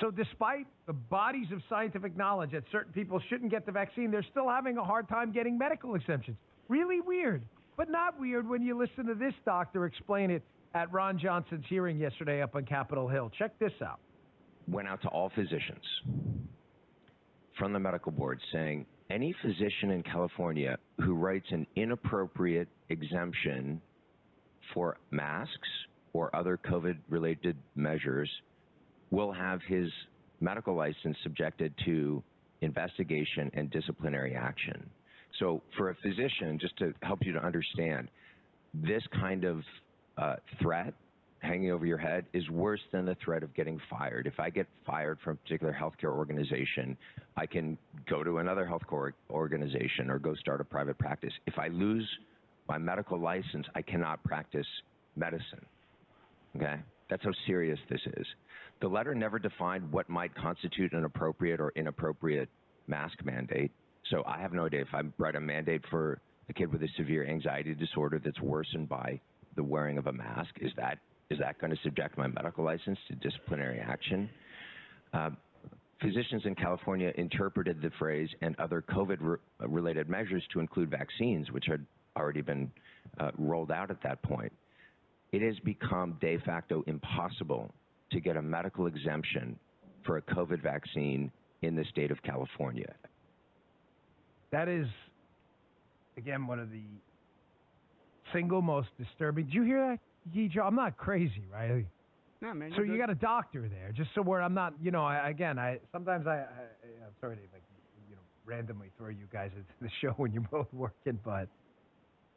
So despite the bodies of scientific knowledge that certain people shouldn't get the vaccine, they're still having a hard time getting medical exemptions. Really weird, but not weird when you listen to this doctor explain it at Ron Johnson's hearing yesterday up on Capitol Hill. Check this out. Went out to all physicians from the medical board saying any physician in California who writes an inappropriate exemption for masks or other COVID-related measures will have his medical license subjected to investigation and disciplinary action. So for a physician, just to help you to understand, this kind of threat hanging over your head is worse than the threat of getting fired. If I get fired from a particular healthcare organization, I can go to another healthcare organization or go start a private practice. If I lose my medical license, I cannot practice medicine. Okay? That's how serious this is. The letter never defined what might constitute an appropriate or inappropriate mask mandate. So I have no idea if I write a mandate for a kid with a severe anxiety disorder that's worsened by the wearing of a mask. Is that going to subject my medical license to disciplinary action? Physicians in California interpreted the phrase and other COVID-related measures to include vaccines, which had already been rolled out at that point. It has become de facto impossible to get a medical exemption for a COVID vaccine in the state of California. That is, again, one of the single most disturbing. Did you hear that, Joe? I'm not crazy, right? No, man. So you got a doctor there, just so where I'm not, sometimes I'm sorry to randomly throw you guys into the show when you're both working, but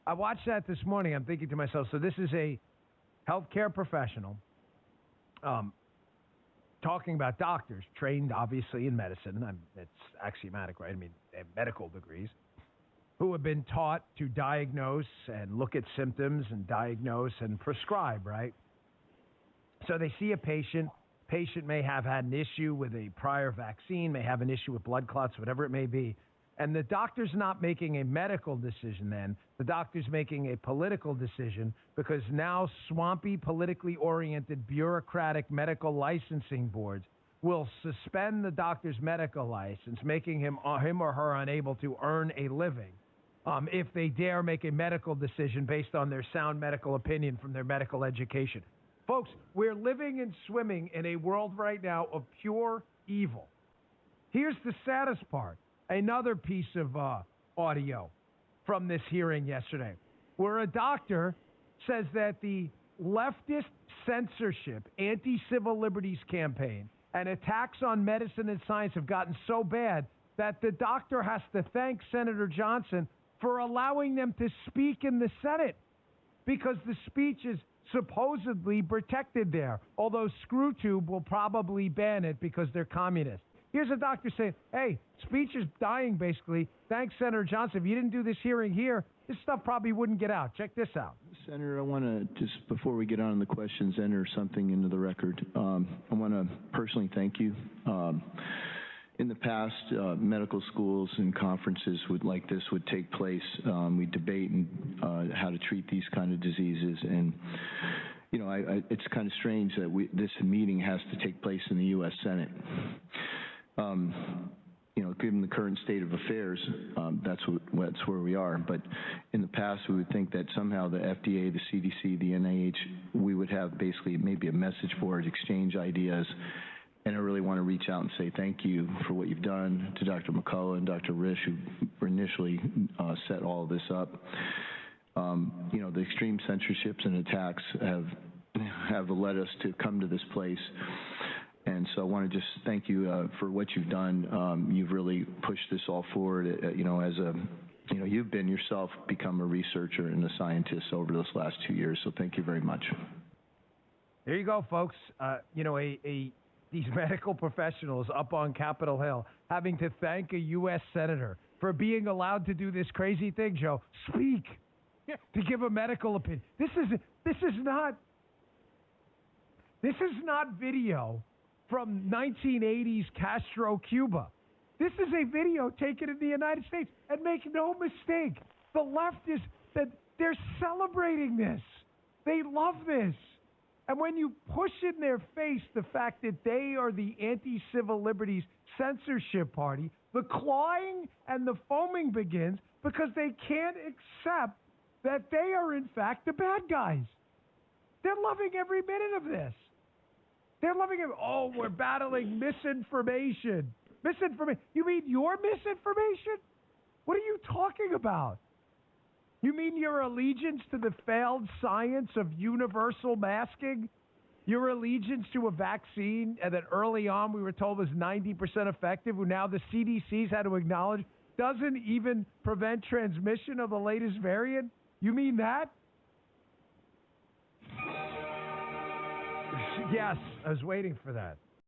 I watched that this morning. I'm thinking to myself, so this is a healthcare professional talking about doctors trained, obviously, in medicine. It's axiomatic, right? I mean, they have medical degrees who have been taught to diagnose and look at symptoms and diagnose and prescribe, right? So they see a patient. Patient may have had an issue with a prior vaccine, may have an issue with blood clots, whatever it may be. And the doctor's not making a medical decision then. The doctor's making a political decision because now swampy, politically oriented, bureaucratic medical licensing boards will suspend the doctor's medical license, making him or her unable to earn a living if they dare make a medical decision based on their sound medical opinion from their medical education. Folks, we're living and swimming in a world right now of pure evil. Here's the saddest part. Another piece of audio from this hearing yesterday, where a doctor says that the leftist censorship, anti-civil liberties campaign, and attacks on medicine and science have gotten so bad that the doctor has to thank Senator Johnson for allowing them to speak in the Senate because the speech is supposedly protected there, although ScrewTube will probably ban it because they're communists. Here's a doctor saying, hey, speech is dying, basically. Thanks, Senator Johnson. If you didn't do this hearing here, this stuff probably wouldn't get out. Check this out. Senator, I want to, just before we get on the questions, enter something into the record. I want to personally thank you. In the past, medical schools and conferences like this would take place. We debate how to treat these kind of diseases. And, it's kind of strange that this meeting has to take place in the U.S. Senate. Given the current state of affairs, that's where we are. But in the past, we would think that somehow the FDA, the CDC, the NIH, we would have basically maybe a message board, exchange ideas. And I really want to reach out and say thank you for what you've done to Dr. McCullough and Dr. Risch, who initially set all of this up. The extreme censorships and attacks have led us to come to this place. And so I want to just thank you for what you've done. You've really pushed this all forward. You've been yourself become a researcher and a scientist over this last 2 years. So thank you very much. There you go, folks. These medical professionals up on Capitol Hill having to thank a U.S. senator for being allowed to do this crazy thing, Joe. Speak to give a medical opinion. This is not video from 1980s Castro, Cuba. This is a video taken in the United States. And make no mistake, the left they're celebrating this. They love this. And when you push in their face the fact that they are the anti-civil liberties censorship party, the clawing and the foaming begins because they can't accept that they are, in fact, the bad guys. They're loving every minute of this. They're loving it. Oh, we're battling misinformation. Misinformation. You mean your misinformation? What are you talking about? You mean your allegiance to the failed science of universal masking? Your allegiance to a vaccine that early on we were told was 90% effective, who now the CDC's had to acknowledge doesn't even prevent transmission of the latest variant? You mean that? Yes, I was waiting for that.